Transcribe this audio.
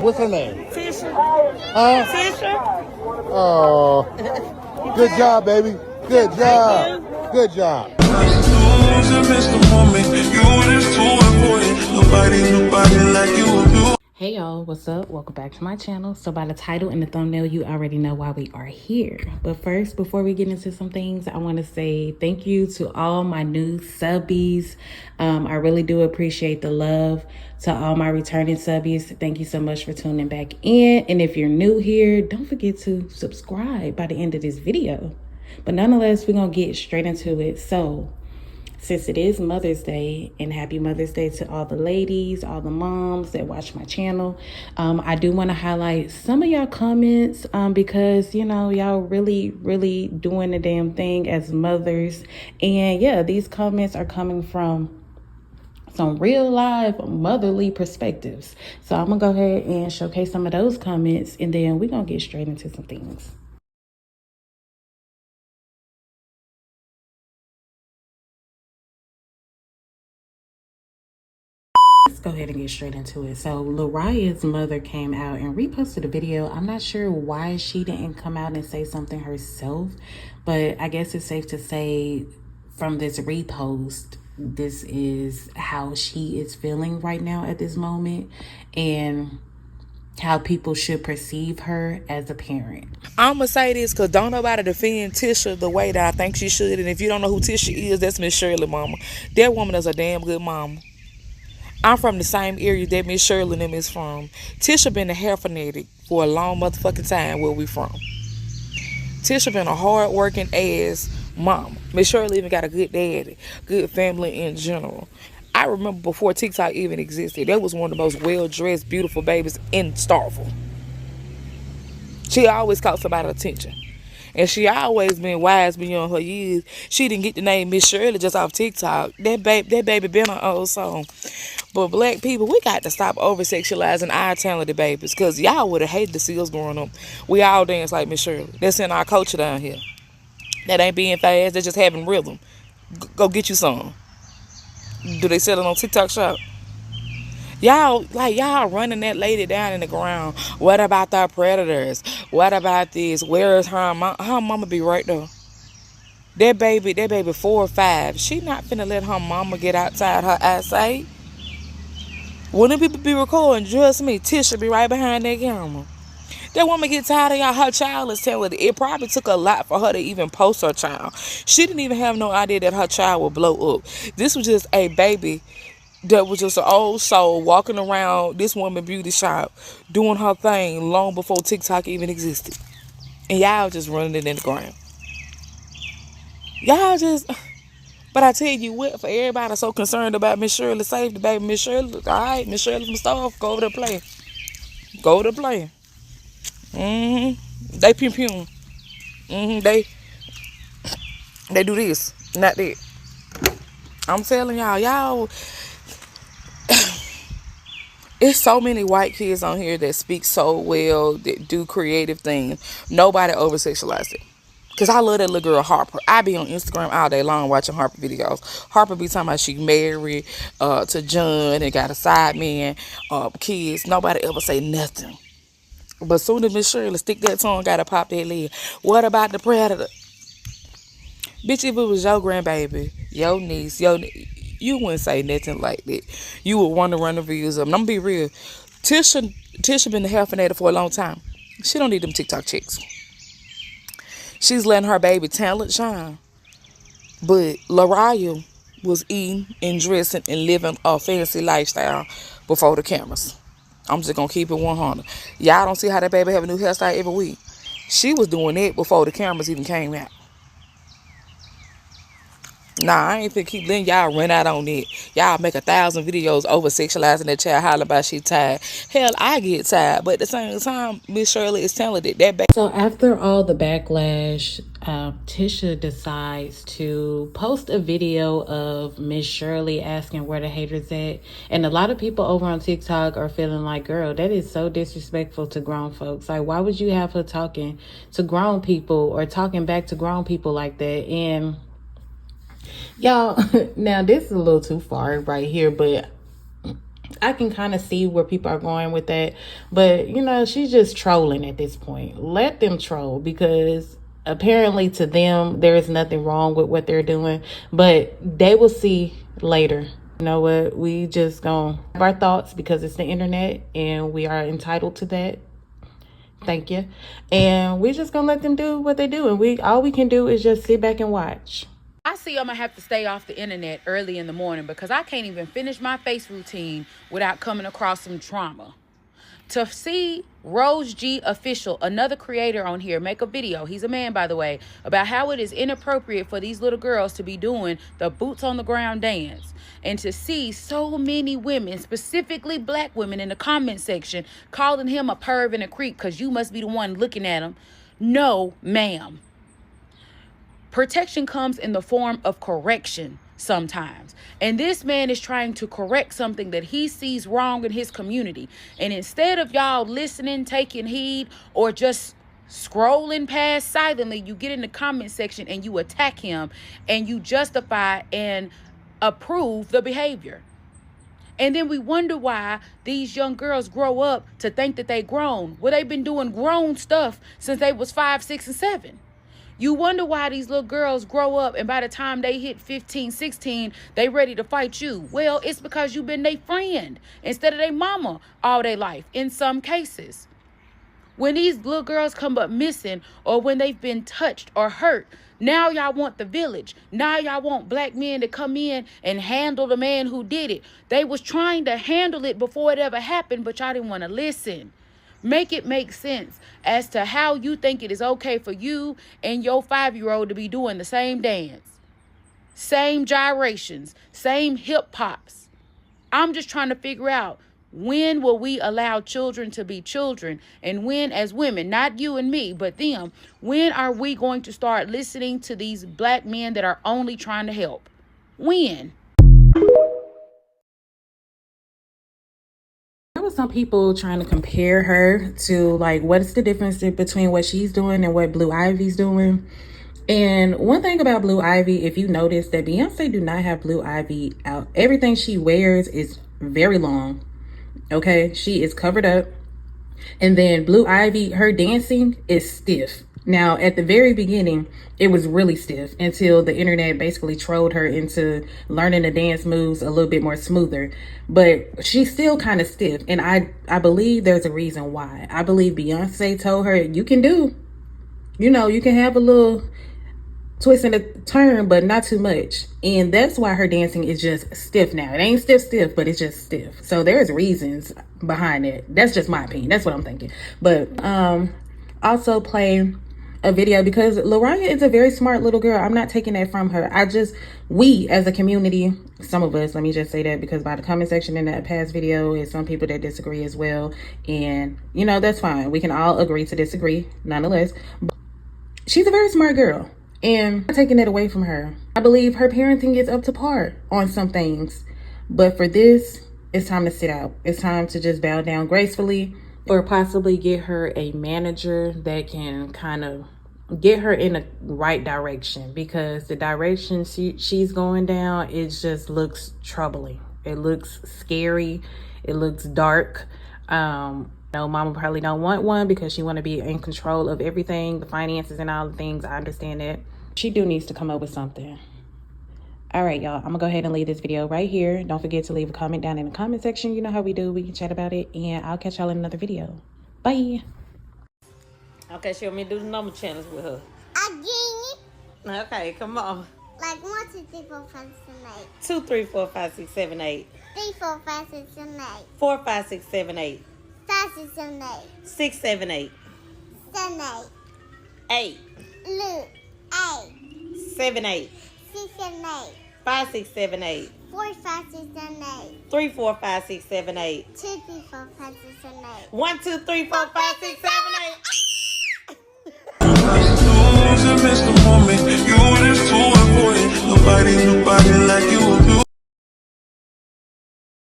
What's her name? Fisher. Fisher. Oh, good job, baby. Good job. Good job. Hey y'all, what's up? Welcome back to my channel. So by the title and the thumbnail, you already know why we are here. But first, before we get into some things, I want to say thank you to all my new subbies. I really do appreciate the love. To all my returning subbies, thank you so much for tuning back in. And if you're new here, don't forget to subscribe by the end of this video. But nonetheless, we're going to get straight into it. So since it is Mother's Day, and happy Mother's Day to all the ladies, all the moms that watch my channel, I do want to highlight some of y'all comments because, you know, y'all really doing the damn thing as mothers. And yeah, these comments are coming from some real live motherly perspectives. So I'm going to go ahead and showcase some of those comments, and then we're going to get straight into some things. Let's go ahead and get straight into it. So Lariah's mother came out and reposted a video. I'm not sure why she didn't come out and say something herself, but I guess it's safe to say from this repost, this is how she is feeling right now at this moment and how people should perceive her as a parent. I'm going to say this because don't nobody defend Tisha the way that I think she should. And if you don't know who Tisha is, that's Miss Shirley mama. That woman is a damn good mama. I'm from the same area that Miss Shirley and them is from. Tisha been a hair fanatic for a long motherfucking time where we from. Tisha been a hard-working ass mama. Miss Shirley even got a good daddy, good family in general. I remember before TikTok even existed, that was one of the most well-dressed, beautiful babies in Starkville. She always caught somebody's attention. And she always been wise beyond her years. She didn't get the name Miss Shirley just off TikTok. That baby been an old song. But black people, we got to stop over-sexualizing our talented babies. Because y'all would have hated to see us growing up. We all dance like Miss Shirley. That's in our culture down here. That ain't being fast. That's just having rhythm. Go get you some. Do they sell it on TikTok shop? Y'all running that lady down in the ground. What about the predators? What about this? Where is her mama? Her mama be right there. That baby 4 or 5. She not finna let her mama get outside her eyesight. When the people be recording, trust me, Tisha be right behind that camera. That woman get tired of y'all. Her child is telling it. It probably took a lot for her to even post her child. She didn't even have no idea that her child would blow up. This was just a baby that was just an old soul walking around this woman beauty shop doing her thing long before TikTok even existed. And y'all just running it in the ground. Y'all just... But I tell you what, for everybody so concerned about Miss Shirley's safety, baby, Miss Shirley, all right, Miss Shirley from Starkville, go over there play. Go over there play. They pum. They do this, not that. I'm telling y'all, it's so many white kids on here that speak so well, that do creative things. Nobody over-sexualized it. Because I love that little girl, Harper. I be on Instagram all day long watching Harper videos. Harper be talking about she married to John and got a side man, kids. Nobody ever say nothing. But soon as Miss Shirley stick that tongue, gotta pop that lid. What about the predator? Bitch, if it was your grandbaby, your niece, you wouldn't say nothing like that. You would want to run the views up. And I'm gonna be real. Tisha been the hair fanatic for a long time. She don't need them TikTok chicks. She's letting her baby talent shine. But Lariah was eating and dressing and living a fancy lifestyle before the cameras. I'm just gonna keep it 100. Y'all don't see how that baby have a new hairstyle every week. She was doing it before the cameras even came out. Nah, I ain't finna keep letting y'all run out on it. Y'all make 1,000 videos over sexualizing that child, hollering about she tired. Hell, I get tired, but at the same time, Miss Shirley is talented. So after all the backlash, Tisha decides to post a video of Miss Shirley asking where the haters at. And a lot of people over on TikTok are feeling like, girl, that is so disrespectful to grown folks. Like, why would you have her talking to grown people or talking back to grown people like that? And y'all, now this is a little too far right here, but I can kind of see where people are going with that. But, you know, she's just trolling at this point. Let them troll, because apparently to them, there is nothing wrong with what they're doing. But they will see later. You know what? We just gonna have our thoughts because it's the internet and we are entitled to that. Thank you. And we just gonna let them do what they do. And all we can do is just sit back and watch. I see I'm going to have to stay off the internet early in the morning because I can't even finish my face routine without coming across some drama. To see Rose G Official, another creator on here, make a video, he's a man by the way, about how it is inappropriate for these little girls to be doing the boots on the ground dance. And to see so many women, specifically black women, in the comment section calling him a perv and a creep because you must be the one looking at him. No, ma'am. Protection comes in the form of correction sometimes. And this man is trying to correct something that he sees wrong in his community. And instead of y'all listening, taking heed, or just scrolling past silently, you get in the comment section and you attack him and you justify and approve the behavior. And then we wonder why these young girls grow up to think that they grown. Well, they've been doing grown stuff since they was 5, 6, and 7. You wonder why these little girls grow up and by the time they hit 15, 16, they ready to fight you. Well, it's because you've been their friend instead of their mama all their life in some cases. When these little girls come up missing or when they've been touched or hurt, now y'all want the village. Now y'all want black men to come in and handle the man who did it. They was trying to handle it before it ever happened, but y'all didn't want to listen. Make it make sense as to how you think it is okay for you and your 5-year-old to be doing the same dance, same gyrations, same hip hops. I'm just trying to figure out, when will we allow children to be children? And when, as women, not you and me, but them, when are we going to start listening to these black men that are only trying to help? When? There was some people trying to compare her to, like, what's the difference between what she's doing and what Blue Ivy's doing. And one thing about Blue Ivy, if you notice that Beyonce do not have Blue Ivy out. Everything she wears is very long. Okay, she is covered up. And then Blue Ivy, her dancing is stiff. Now, at the very beginning, it was really stiff until the internet basically trolled her into learning the dance moves a little bit more smoother. But she's still kind of stiff. And I believe there's a reason why. I believe Beyonce told her, you can you can have a little twist and a turn, but not too much. And that's why her dancing is just stiff now. It ain't stiff, but it's just stiff. So there's reasons behind it. That's just my opinion. That's what I'm thinking. But also play a video because Loraya is a very smart little girl. I'm not taking that from her. We as a community, some of us, let me just say that, because by the comment section in that past video is some people that disagree as well. And, that's fine. We can all agree to disagree nonetheless. But she's a very smart girl. And I'm not taking it away from her. I believe her parenting is up to par on some things. But for this, it's time to sit out. It's time to just bow down gracefully, or possibly get her a manager that can kind of get her in the right direction, because the direction she's going down, it just looks troubling. It looks scary. It looks dark. No, mama probably don't want one because she want to be in control of everything, the finances and all the things. I understand that. She needs to come up with something. All right, y'all, I'm gonna go ahead and leave this video right here. Don't forget to leave a comment down in the comment section. You know how we do. We can chat about it, and I'll catch y'all in another video. Bye. Okay, she want me to do the number challenge with her. Again. Okay, come on. Like 1, 2, 3, 4, 5, 6, 7, 8. 2, 3, 4, 5, 6, 7, 8. 3, 4, 5, 6, 7, 8. 4, 5, 6, 7, 8. 5, 6, 7, 8. 6, 7, 8. 7, 8. 8. Look. 8. 7, 8. 6, 7, 8. 5, 6, 7, 8. 4, 5, 6, 7, 8. 3, 4, 5, 6, 7, 8. 2, 3, 4, 5, 6, 7, 8. 1, 2, 3, 4, 5, 6, 7, 8. Miss the moment, you were just too important. Nobody like you.